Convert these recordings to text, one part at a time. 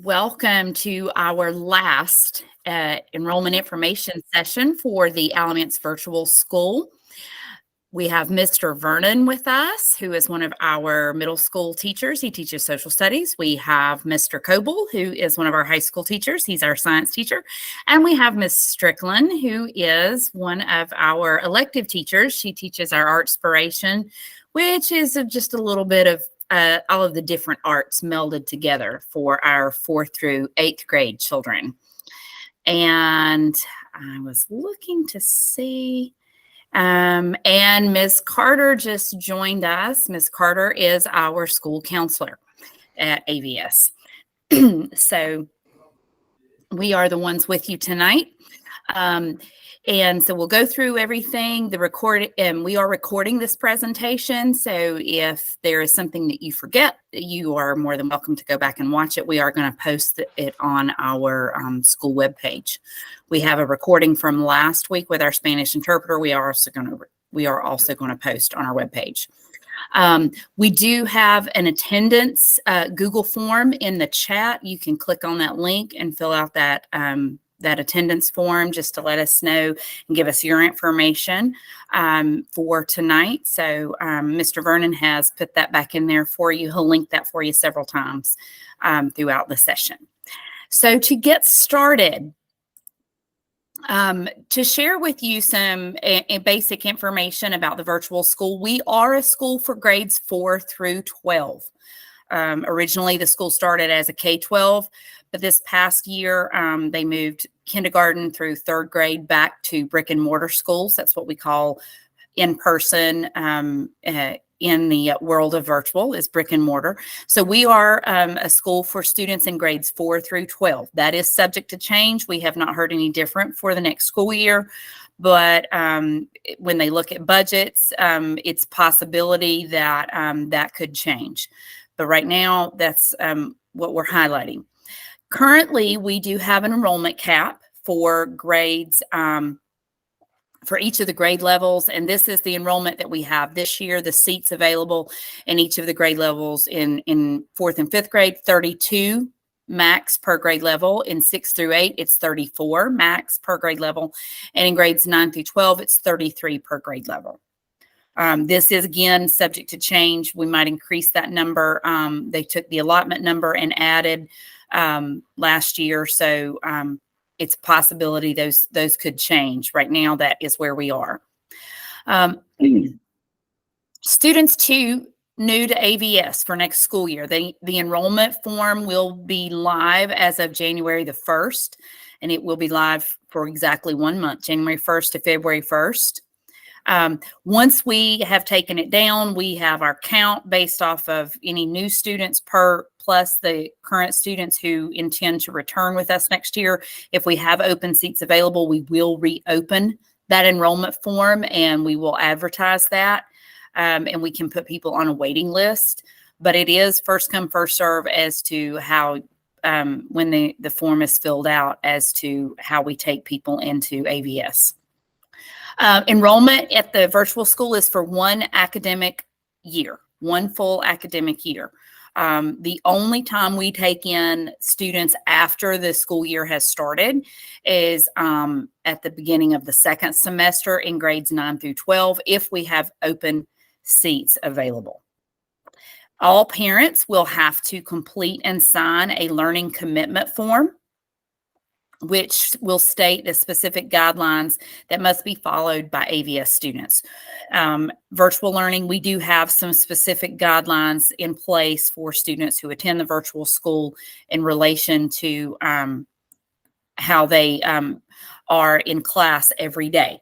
Welcome to our last enrollment information session for the Alamance Virtual School. We have Mr. Vernon with us, who is one of our middle school teachers. He teaches social studies. We have Mr. Coble, who is one of our high school teachers. He's our science teacher. And we have Ms. Strickland, who is one of our elective teachers. She teaches our Artspiration, which is just a little bit of all of the different arts melded together for our 4th through 8th grade children. And I was looking to see, and Ms. Carter just joined us. Ms. Carter is our school counselor at AVS. So we are the ones with you tonight. And so we'll go through everything, and we are recording this presentation. So if there is something that you forget, you are more than welcome to go back and watch it. We are going to post it on our school webpage. We have a recording from last week with our Spanish interpreter. We are also going to post on our webpage. We do have an attendance Google form in the chat. You can click on that link and fill out that attendance form just to let us know and give us your information for tonight. So Mr. Vernon has put that back in there for you. He'll link that for you several times throughout the session. So to get started, to share with you some basic information about the virtual school, we are a school for grades 4 through 12. Originally, the school started as a K-12, but this past year, they moved kindergarten through 3rd grade back to brick and mortar schools. That's what we call in-person in the world of virtual is brick and mortar. So we are a school for students in grades 4 through 12. That is subject to change. We have not heard any different for the next school year. But when they look at budgets, it's possibility that that could change. But right now, that's what we're highlighting. Currently, we do have an enrollment cap for grades for each of the grade levels. And this is the enrollment that we have this year, the seats available in each of the grade levels in 4th and 5th grade, 32 max per grade level. In 6 through 8, it's 34 max per grade level. And in grades 9 through 12, it's 33 per grade level. This is, again, subject to change. We might increase that number. They took the allotment number and added last year. So it's a possibility those could change. Right now, that is where we are. Students, too, new to AVS for next school year. The enrollment form will be live as of January the 1st, and it will be live for exactly 1 month, January 1st to February 1st. Once we have taken it down, we have our count based off of any new students plus the current students who intend to return with us next year. If we have open seats available, we will reopen that enrollment form and we will advertise that. And we can put people on a waiting list, but it is first come, first serve as to how, when the form is filled out, as to how we take people into AVS. Enrollment at the virtual school is for 1 academic year, 1 full academic year. The only time we take in students after the school year has started is at the beginning of the 2nd semester in grades 9 through 12, if we have open seats available. All parents will have to complete and sign a learning commitment form, which will state the specific guidelines that must be followed by AVS students. Virtual learning, we do have some specific guidelines in place for students who attend the virtual school in relation to how they are in class every day.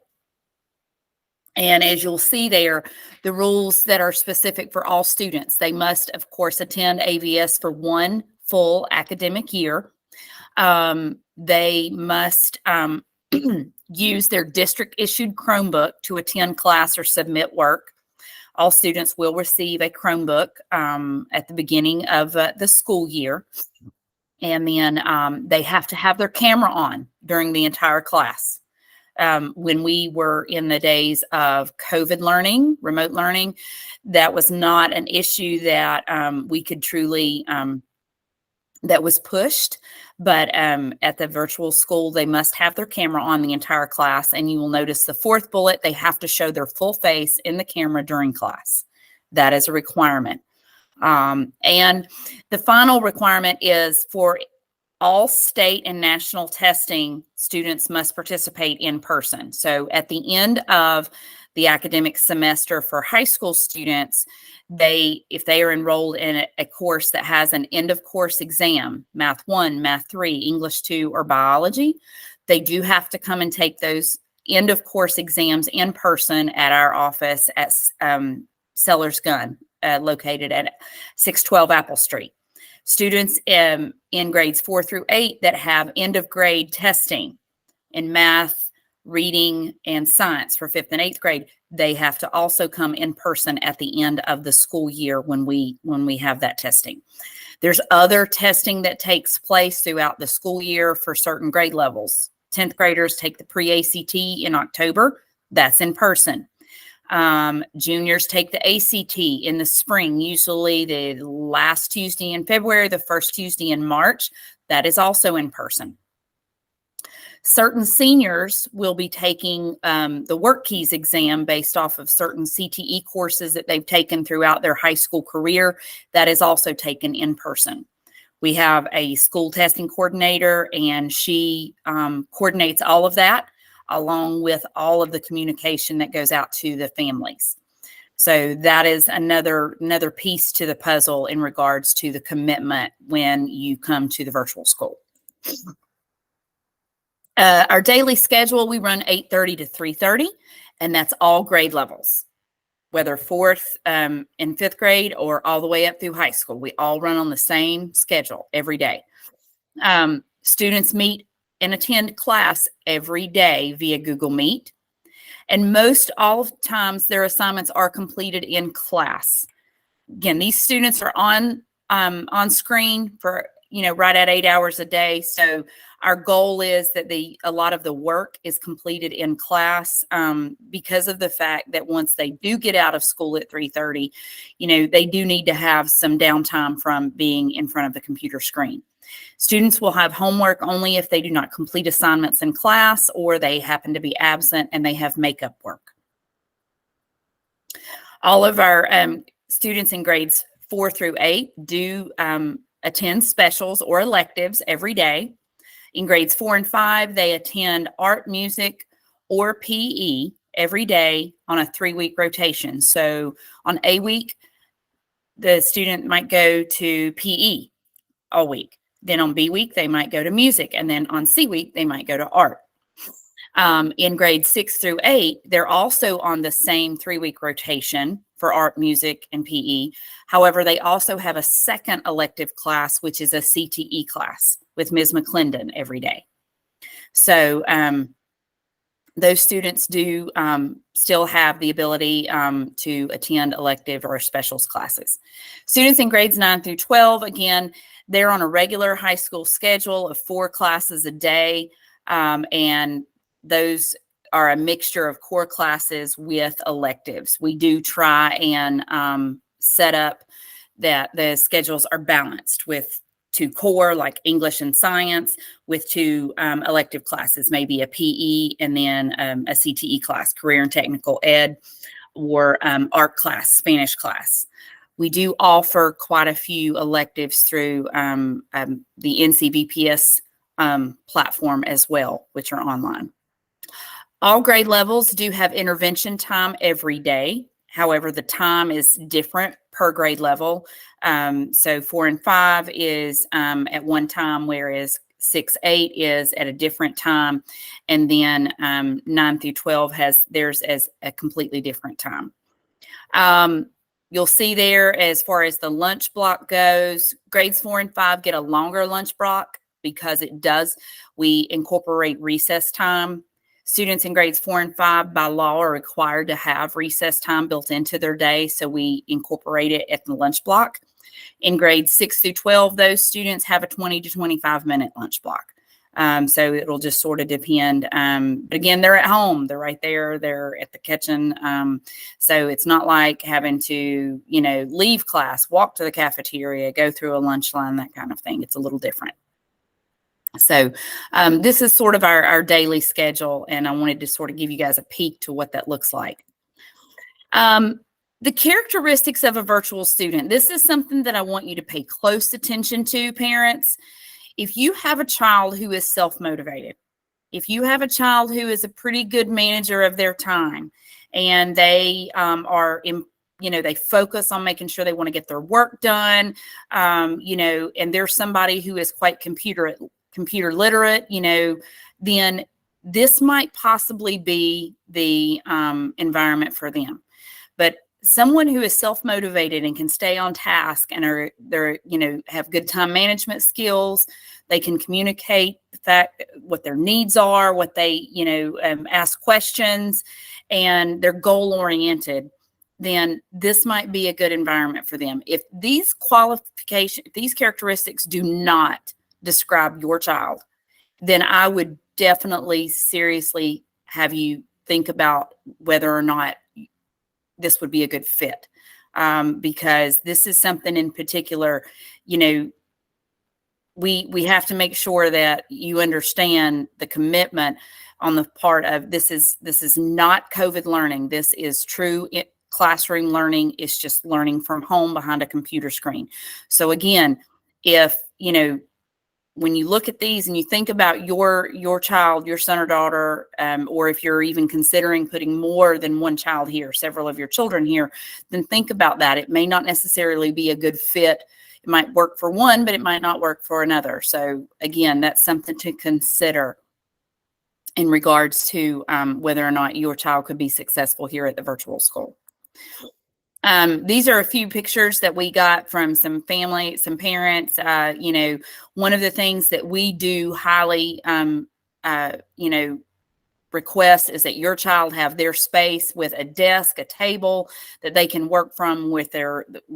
And as you'll see there, the rules that are specific for all students, they must, of course, attend AVS for 1 full academic year. They must use their district-issued Chromebook to attend class or submit work. All students will receive a Chromebook at the beginning of the school year. And then they have to have their camera on during the entire class. When we were in the days of COVID learning, remote learning, that was not an issue that we could truly that was pushed, but at the virtual school, they must have their camera on the entire class. And you will notice the fourth bullet, they have to show their full face in the camera during class. That is a requirement. And the final requirement is for all state and national testing, students must participate in person. So at the end of the academic semester for high school students, if they are enrolled in a course that has an end of course exam, Math 1, Math 3, English 2, or biology, they do have to come and take those end of course exams in person at our office at Sellers Gun, located at 612 Apple Street. Students in grades 4 through 8 that have end of grade testing in math, reading, and science for 5th and 8th grade, they have to also come in person at the end of the school year when we have that testing. There's other testing that takes place throughout the school year for certain grade levels. 10th graders take the pre-ACT in October. That's in person. Juniors take the ACT in the spring, usually the last Tuesday in February, the first Tuesday in March. That is also in person. Certain seniors will be taking the Work Keys exam based off of certain CTE courses that they've taken throughout their high school career. That is also taken in person. We have a school testing coordinator, and she coordinates all of that, along with all of the communication that goes out to the families. So that is another piece to the puzzle in regards to the commitment when you come to the virtual school. Our daily schedule, we run 8:30 to 3:30, and that's all grade levels, whether 4th and 5th grade or all the way up through high school. We all run on the same schedule every day. Students meet and attend class every day via Google Meet. And most all times their assignments are completed in class. Again, these students are on screen for, right at 8 hours a day. So our goal is that a lot of the work is completed in class, because of the fact that once they do get out of school at 3:30, they do need to have some downtime from being in front of the computer screen. Students will have homework only if they do not complete assignments in class or they happen to be absent and they have makeup work. All of our students in grades 4 through 8 do attend specials or electives every day. In grades 4 and 5, they attend art, music, or PE every day on a 3-week rotation. So on A week, the student might go to PE all week. Then on B week, they might go to music. And then on C week, they might go to art. In grades 6 through 8, they're also on the same 3-week rotation for art, music, and PE. However, they also have a second elective class, which is a CTE class with Ms. McClendon every day. So those students do still have the ability to attend elective or specials classes. Students in grades 9 through 12, again, they're on a regular high school schedule of 4 classes a day, and those are a mixture of core classes with electives. We do try and set up that the schedules are balanced with 2 core, like English and science, with 2 elective classes, maybe a PE and then a CTE class, career and technical ed, or art class, Spanish class. We do offer quite a few electives through the NCVPS platform as well, which are online. All grade levels do have intervention time every day. However, the time is different per grade level. So 4 and 5 is at one time, whereas 6, 8 is at a different time. And then 9 through 12 has theirs as a completely different time. You'll see there, as far as the lunch block goes, grades 4 and 5 get a longer lunch block because we incorporate recess time. Students in grades 4 and 5 by law are required to have recess time built into their day, so we incorporate it at the lunch block. In grades 6 through 12, those students have a 20 to 25 minute lunch block. So it'll just sort of depend. But again, they're at home. They're right there. They're at the kitchen. So it's not like having to, leave class, walk to the cafeteria, go through a lunch line, that kind of thing. It's a little different. So this is sort of our daily schedule, and I wanted to sort of give you guys a peek to what that looks like. The characteristics of a virtual student. This is something that I want you to pay close attention to, parents. If you have a child who is self-motivated, if you have a child who is a pretty good manager of their time, and they they focus on making sure they want to get their work done, and there's somebody who is quite computer literate, then this might possibly be the environment for them. But someone who is self-motivated and can stay on task and have good time management skills, they can communicate what their needs are, what they, ask questions, and they're goal-oriented, then this might be a good environment for them. If these characteristics do not describe your child, then I would definitely seriously have you think about whether or not this would be a good fit, because this is something in particular, we have to make sure that you understand the commitment on the part of this is not COVID learning. This is true classroom learning. It's just learning from home behind a computer screen. So again, if, when you look at these and you think about your child, your son or daughter, or if you're even considering putting more than one child here, several of your children here, then think about that. It may not necessarily be a good fit. It might work for one, but it might not work for another. So again, that's something to consider in regards to whether or not your child could be successful here at the virtual school. These are a few pictures that we got from some family, some parents. One of the things that we do highly, request is that your child have their space with a desk, a table that they can work from where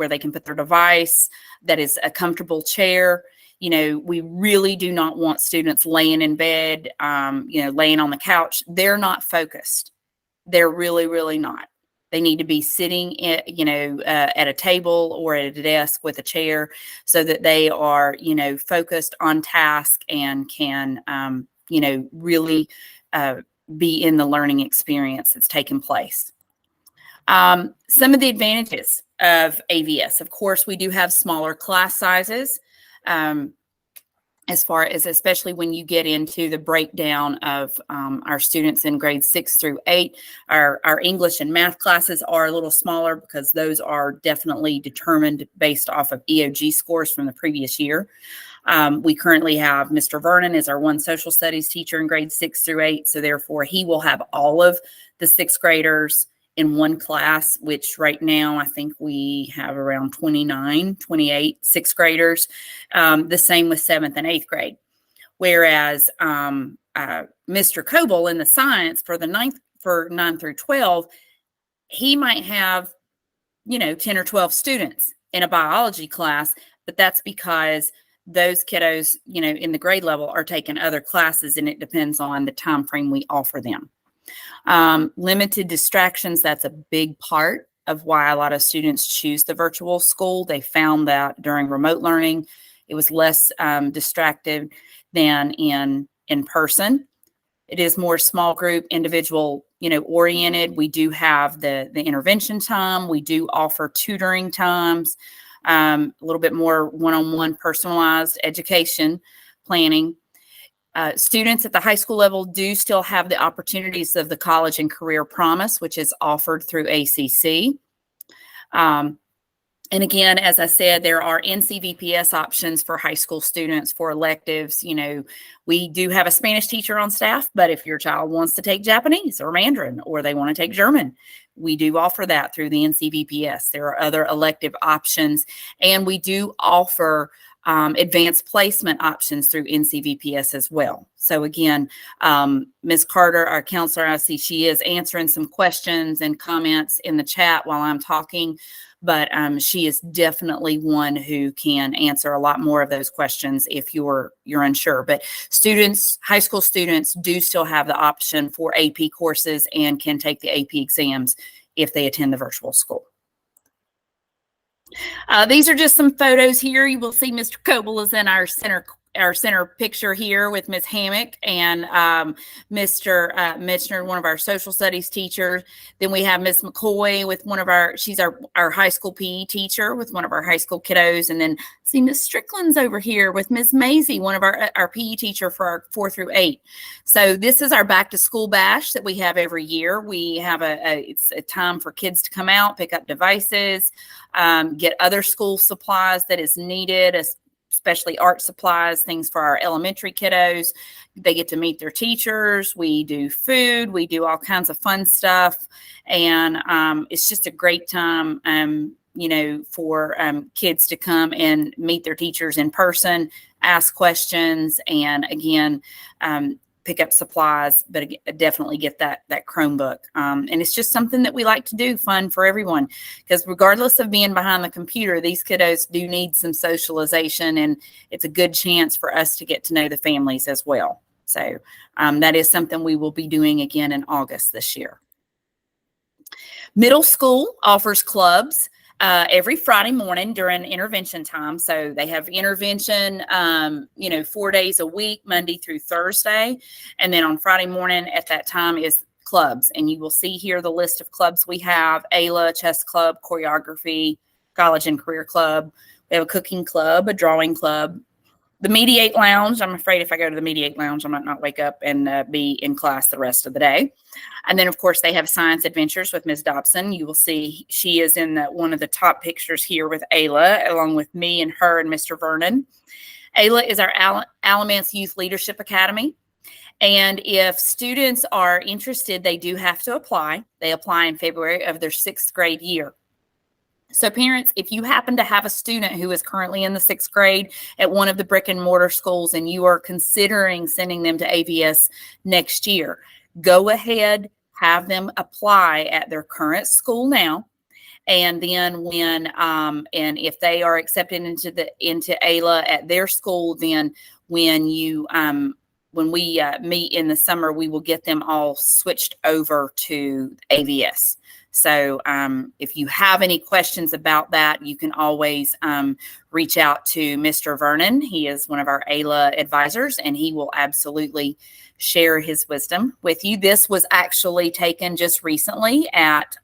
they can put their device, that is a comfortable chair. We really do not want students laying in bed, laying on the couch. They're not focused. They're really, really not. They need to be sitting, at a table or at a desk with a chair so that they are, focused on task and can, really be in the learning experience that's taking place. Some of the advantages of AVS, of course, we do have smaller class sizes. As far as, especially when you get into the breakdown of our students in grades 6 through 8, our English and math classes are a little smaller because those are definitely determined based off of EOG scores from the previous year. We currently have Mr. Vernon as our one social studies teacher in grades 6 through 8. So therefore he will have all of the 6th graders in one class, which right now I think we have around 28 6th graders. The same with 7th and 8th grade. Whereas Mr. Coble in the science for 9 through 12, he might have, 10 or 12 students in a biology class, but that's because those kiddos, in the grade level are taking other classes, and it depends on the time frame we offer them. Limited distractions, that's a big part of why a lot of students choose the virtual school. They found that during remote learning, it was less distracted than in person. It is more small group, individual, oriented. We do have the intervention time. We do offer tutoring times, a little bit more one-on-one personalized education planning. Students at the high school level do still have the opportunities of the College and Career Promise, which is offered through ACC. And again, as I said, there are NCVPS options for high school students for electives. We do have a Spanish teacher on staff, but if your child wants to take Japanese or Mandarin, or they want to take German, we do offer that through the NCVPS. There are other elective options, and we do offer advanced placement options through NCVPS as well. So again, Ms. Carter, our counselor, I see she is answering some questions and comments in the chat while I'm talking. but she is definitely one who can answer a lot more of those questions if you're unsure. But students, high school students, do still have the option for AP courses and can take the AP exams if they attend the virtual school. These are just some photos here. You will see Mr. Coble is in our center picture here with Ms. Hammock and Mr. Mitchner, one of our social studies teachers. Then we have Ms. McCoy with she's our high school PE teacher with one of our high school kiddos. And then see Ms. Strickland's over here with Ms. Maisie, one of our PE teacher for our 4 through 8. So this is our back to school bash that we have every year. We have it's a time for kids to come out, pick up devices, get other school supplies that is needed, especially art supplies, things for our elementary kiddos. They get to meet their teachers. We do food. We do all kinds of fun stuff. And it's just a great time, for kids to come and meet their teachers in person, ask questions, and again, pick up supplies, but definitely get that Chromebook. And it's just something that we like to do, fun for everyone, because regardless of being behind the computer, these kiddos do need some socialization, and it's a good chance for us to get to know the families as well. So that is something we will be doing again in August this year. Middle school offers clubs every Friday morning during intervention time. So they have intervention, 4 days a week, Monday through Thursday. And then on Friday morning at that time is clubs. And you will see here the list of clubs we have: ALA, chess club, choreography, college and career club. We have a cooking club, a drawing club, the Mediate Lounge. I'm afraid if I go to the Mediate Lounge, I might not wake up and be in class the rest of the day. And then, of course, they have Science Adventures with Ms. Dobson. You will see she is in one of the top pictures here with Ayla, along with me and her and Mr. Vernon. Ayla is our Alamance Youth Leadership Academy. And if students are interested, they do have to apply. They apply in February of their 6th grade year. So parents, if you happen to have a student who is currently in the 6th grade at one of the brick and mortar schools and you are considering sending them to AVS next year, go ahead, have them apply at their current school now. And then when and if they are accepted into ALA at their school, then when we meet in the summer, we will get them all switched over to AVS. So if you have any questions about that, you can always reach out to Mr. Vernon. He is one of our ALA advisors, and he will absolutely share his wisdom with you. This was actually taken just recently at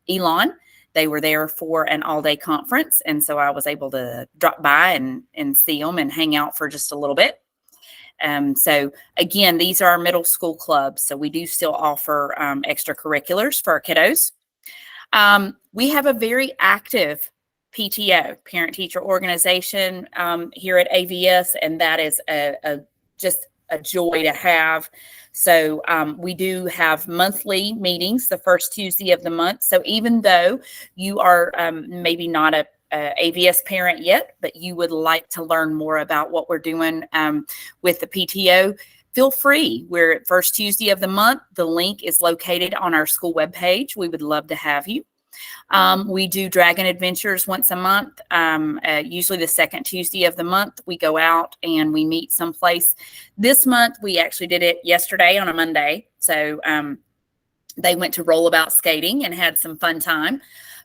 Elon. They were there for an all-day conference, and so I was able to drop by and see them and hang out for just a little bit. So again, these are our middle school clubs. So we do still offer extracurriculars for our kiddos. We have a very active PTO, parent-teacher organization, here at AVS, and that is just a joy to have. So we do have monthly meetings the first Tuesday of the month. So even though you are maybe not a AVS parent yet, but you would like to learn more about what we're doing with the PTO, feel free. We're at first Tuesday of the month. The link is located on our school webpage. We would love to have you. We do Dragon Adventures once a month. Usually the second Tuesday of the month, we go out and we meet someplace. This month, we actually did it yesterday on a Monday. So they went to rollabout skating and had some fun time.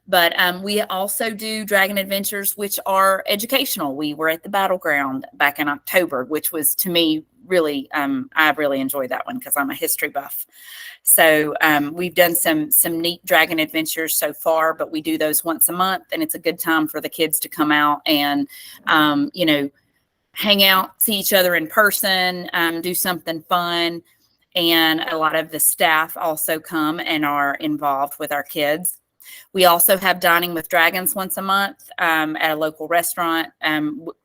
But we also do Dragon Adventures, which are educational. We were at the Battleground back in October, which was, to me, really, I really enjoyed that one because I'm a history buff. So we've done some neat Dragon Adventures so far, but we do those once a month, and it's a good time for the kids to come out and, hang out, see each other in person, do something fun. And a lot of the staff also come and are involved with our kids. We also have Dining with Dragons once a month at a local restaurant.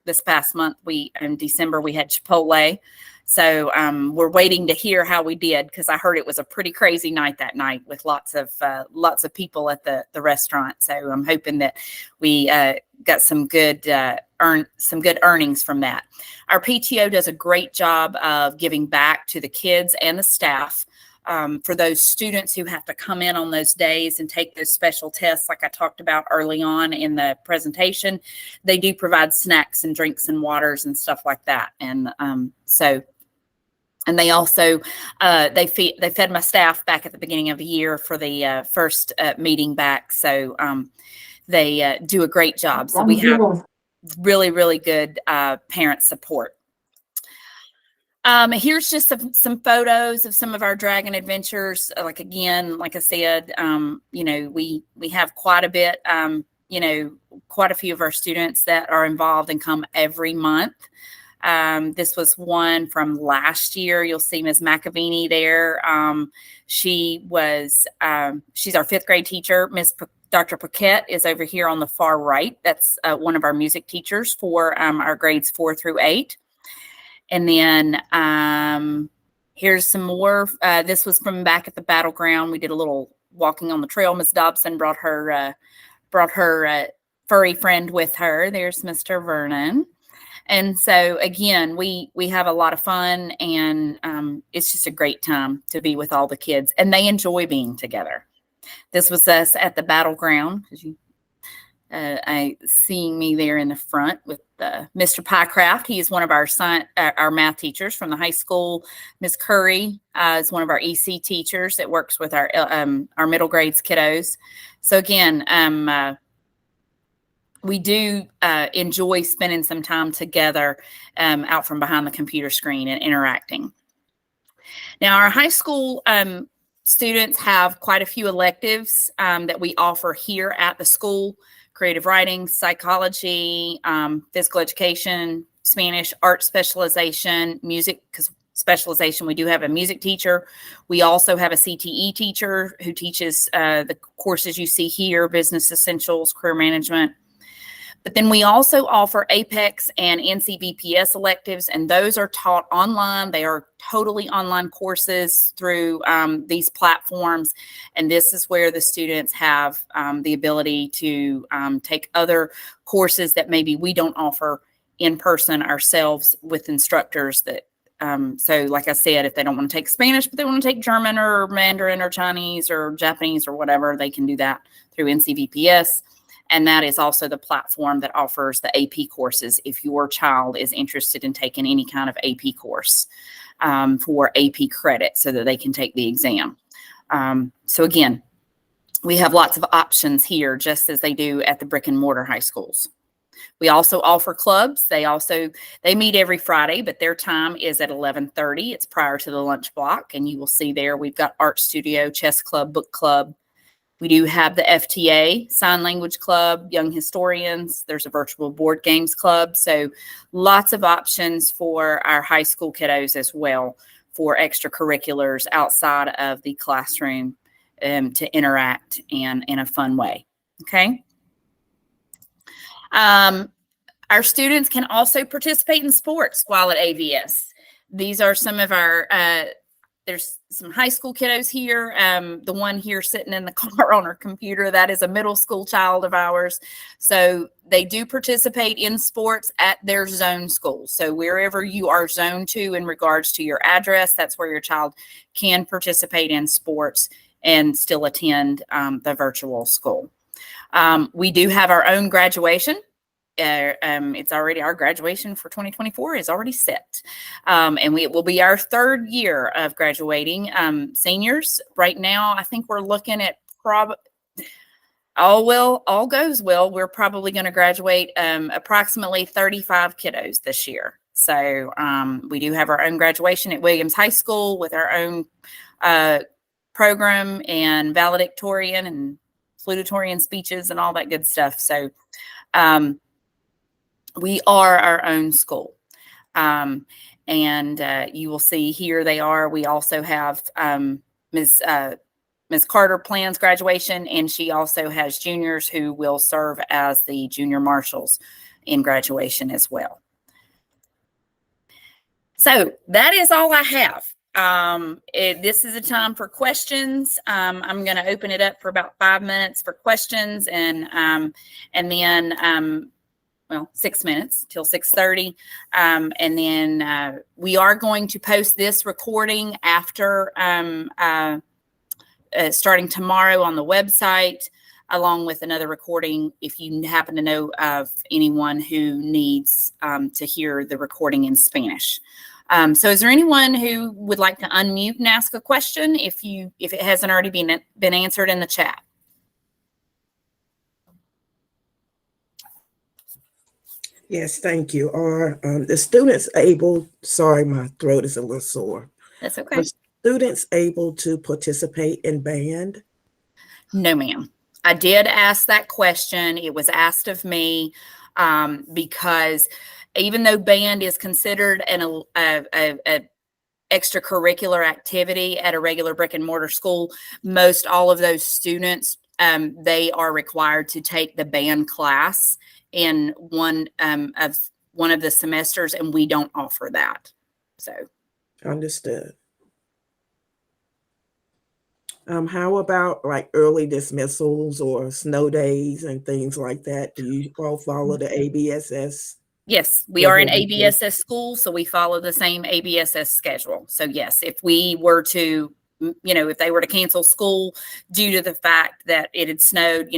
This past month, in December, we had Chipotle. So we're waiting to hear how we did, because I heard it was a pretty crazy night that night with lots of people at the restaurant. So I'm hoping that we got some good earnings from that. Our PTO does a great job of giving back to the kids and the staff. for those students who have to come in on those days and take those special tests, like I talked about early on in the presentation, they do provide snacks and drinks and waters and stuff like that. And and they also they fed my staff back at the beginning of the year for the first meeting back. So they do a great job. So we have really, really good parent support. Here's just some photos of some of our dragon adventures. Like, again, like I said, you know, we have quite a bit, you know, quite a few of our students that are involved and come every month. This was one from last year. You'll see Ms. McAvini there. She's our fifth grade teacher. Dr. Paquette is over here on the far right. That's one of our music teachers for our grades 4 through 8. And then here's some more. This was from back at the battleground. We did a little walking on the trail. Ms. Dobson brought her furry friend with her. There's Mr. Vernon. And so, again, we have a lot of fun, and it's just a great time to be with all the kids, and they enjoy being together. This was us at the battleground. Seeing me there in the front with Mr. Pycraft. He is one of our math teachers from the high school. Ms. Curry is one of our EC teachers that works with our middle grades kiddos. So again, we do enjoy spending some time together out from behind the computer screen and interacting. Now, our high school students have quite a few electives that we offer here at the school: creative writing, psychology, physical education, Spanish, art specialization, music specialization. We do have a music teacher. We also have a CTE teacher who teaches the courses you see here: business essentials, career management. But then we also offer APEX and NCVPS electives, and those are taught online. They are totally online courses through these platforms, and this is where the students have the ability to take other courses that maybe we don't offer in person ourselves with instructors that so like I said, if they don't want to take Spanish, but they want to take German or Mandarin or Chinese or Japanese or whatever, they can do that through NCVPS. And that is also the platform that offers the AP courses if your child is interested in taking any kind of AP course for AP credit so that they can take the exam. So again, we have lots of options here, just as they do at the brick and mortar high schools. We also offer clubs. They meet every Friday, but their time is at 11:30. It's prior to the lunch block. And you will see there, we've got art studio, chess club, book club. We do have the FTA, Sign Language Club, Young Historians. There's a virtual board games club. So lots of options for our high school kiddos as well for extracurriculars outside of the classroom to interact in a fun way. Okay. Our students can also participate in sports while at AVS. These are some of our there's some high school kiddos here. The one here sitting in the car on her computer, that is a middle school child of ours. So they do participate in sports at their zone schools. So wherever you are zoned to in regards to your address, that's where your child can participate in sports and still attend the virtual school. We do have our own graduation. It's already, our graduation for 2024 is already set. And it will be our third year of graduating seniors. Right now, I think we're looking at all goes well, we're probably going to graduate approximately 35 kiddos this year. So we do have our own graduation at Williams High School with our own program and valedictorian and salutatorian speeches and all that good stuff. So we are our own school. And you will see here they are. We also have Ms. Carter plans graduation, and she also has juniors who will serve as the junior marshals in graduation as well. So that is all I have. This is a time for questions. I'm going to open it up for about 5 minutes for questions, and then well, 6 minutes till 6:30. And then we are going to post this recording after starting tomorrow on the website, along with another recording if you happen to know of anyone who needs to hear the recording in Spanish. So is there anyone who would like to unmute and ask a question if it hasn't already been answered in the chat? Yes, thank you. Are the students able, sorry, my throat is a little sore. That's okay. Are students able to participate in band? No, ma'am. I did ask that question. It was asked of me because even though band is considered an extracurricular activity at a regular brick and mortar school, most all of those students, they are required to take the band class in one of the semesters, and we don't offer that. So Understood. How about like early dismissals or snow days and things like that? Do you all follow the ABSS? yes, we are an ABSS school, so we follow the same ABSS schedule. So yes, if we were to, if they were to cancel school due to the fact that it had snowed,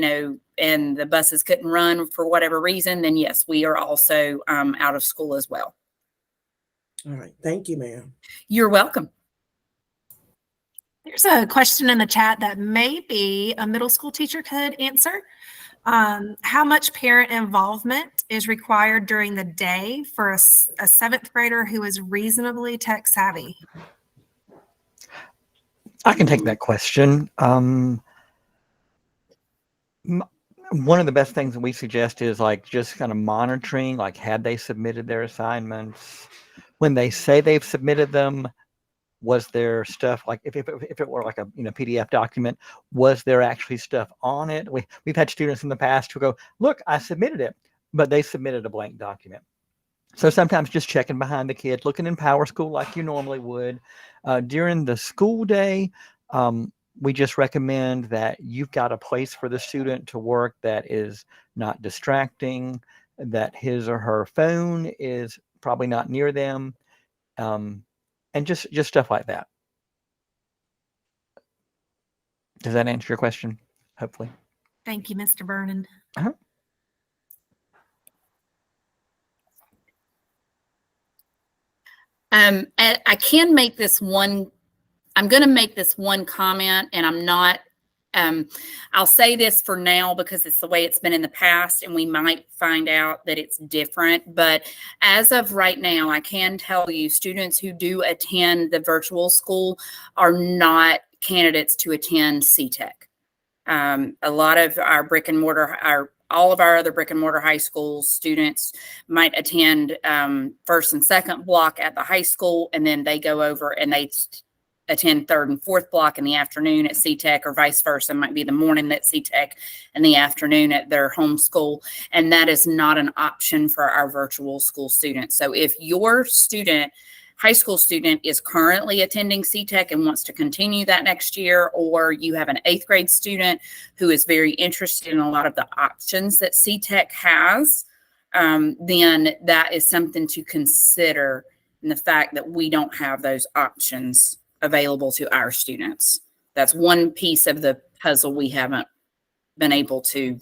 and the buses couldn't run for whatever reason, then yes, we are also out of school as well. All right. Thank you, ma'am. You're welcome. There's a question in the chat that maybe a middle school teacher could answer. How much parent involvement is required during the day for a seventh grader who is reasonably tech savvy? I can take that question. One of the best things that we suggest is like just kind of monitoring, like had they submitted their assignments? When they say they've submitted them, was there stuff like if it were like a PDF document, was there actually stuff on it? We've had students in the past who go, look, I submitted it, but they submitted a blank document. So sometimes just checking behind the kid, looking in Power School like you normally would. During the school day, we just recommend that you've got a place for the student to work that is not distracting, that his or her phone is probably not near them. And just stuff like that. Does that answer your question? Hopefully. Thank you, Mr. Vernon. I can make this one. I'm going to make this one comment, and I'm not. I'll say this for now because it's the way it's been in the past, and we might find out that it's different. But as of right now, I can tell you students who do attend the virtual school are not candidates to attend CTEC. A lot of our brick and mortar, all of our other brick and mortar high school students might attend first and second block at the high school, and then they go over and they attend third and fourth block in the afternoon at CTEC, or vice versa. It might be the morning at CTEC and the afternoon at their home school. And that is not an option for our virtual school students. So if your student, high school student, is currently attending CTEC and wants to continue that next year, or you have an 8th grade student who is very interested in a lot of the options that CTEC has, then that is something to consider in the fact that we don't have those options available to our students. That's one piece of the puzzle we haven't been able to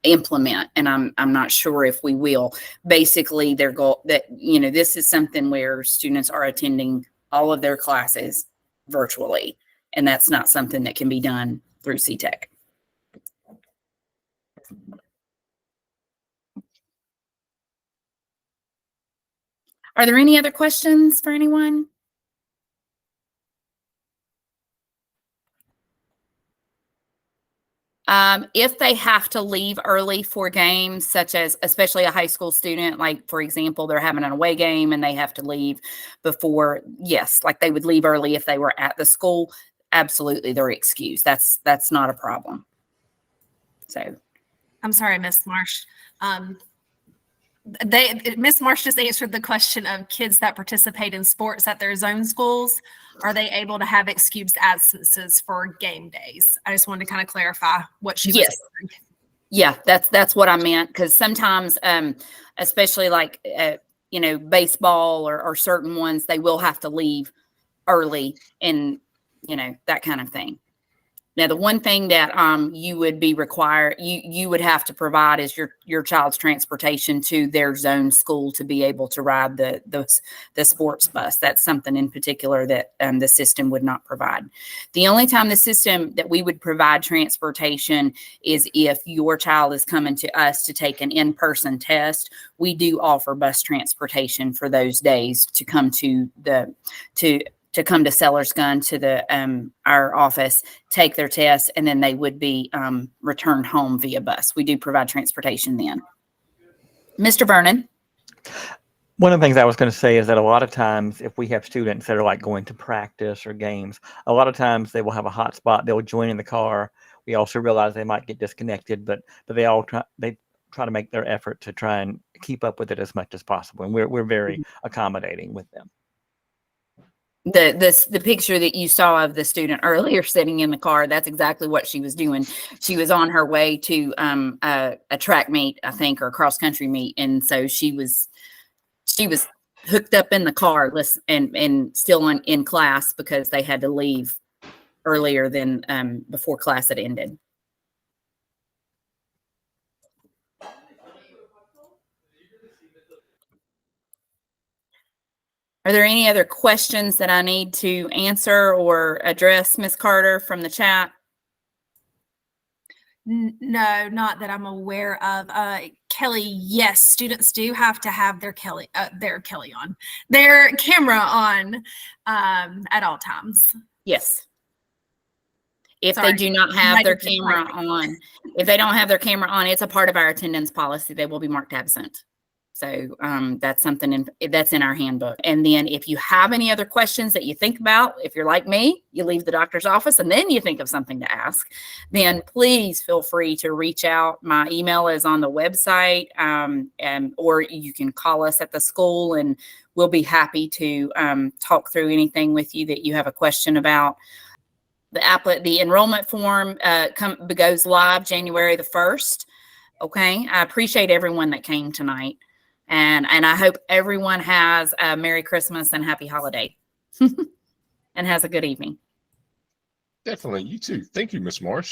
implement, and I'm not sure if we will. Basically, their goal that this is something where students are attending all of their classes virtually, and that's not something that can be done through CTEC. Are there any other questions for anyone? If they have to leave early for games, such as especially a high school student, like for example, they're having an away game and they have to leave before, yes, like they would leave early if they were at the school, absolutely they're excused. That's not a problem. So I'm sorry, Miss Marsh. Miss Marsh just answered the question of kids that participate in sports at their zone schools. Are they able to have excused absences for game days? I just wanted to kind of clarify what she was saying. Yeah, that's what I meant. Because sometimes, especially like baseball or certain ones, they will have to leave early, and that kind of thing. Now, the one thing that you would be required, you would have to provide is your child's transportation to their zone school to be able to ride the sports bus. That's something in particular that the system would not provide. The only time the system that we would provide transportation is if your child is coming to us to take an in-person test. We do offer bus transportation for those days to come to come to Sellers Gun to our office, take their tests, and then they would be returned home via bus. We do provide transportation then. Mr. Vernon? One of the things I was going to say is that a lot of times if we have students that are like going to practice or games, a lot of times they will have a hotspot. They'll join in the car. We also realize they might get disconnected, but they try to make their effort to try and keep up with it as much as possible. And we're very accommodating with them. The picture that you saw of the student earlier sitting in the car, that's exactly what she was doing. She was on her way to a track meet, I think, or a cross country meet, and so she was hooked up in the car and still in class because they had to leave earlier than before class had ended. Are there any other questions that I need to answer or address, Ms. Carter, from the chat? No, not that I'm aware of. Kelly, yes, students do have to have their camera on at all times. Yes. If Sorry. they do not have their Like- camera on, if they don't have their camera on, it's a part of our attendance policy. They will be marked absent. So that's something that's in our handbook. And then if you have any other questions that you think about, if you're like me, you leave the doctor's office and then you think of something to ask, then please feel free to reach out. My email is on the website, or you can call us at the school and we'll be happy to talk through anything with you that you have a question about. The enrollment form goes live January the 1st. Okay. I appreciate everyone that came tonight. And I hope everyone has a Merry Christmas and Happy Holiday and has a good evening. Definitely. You too. Thank you, Ms. Marsh.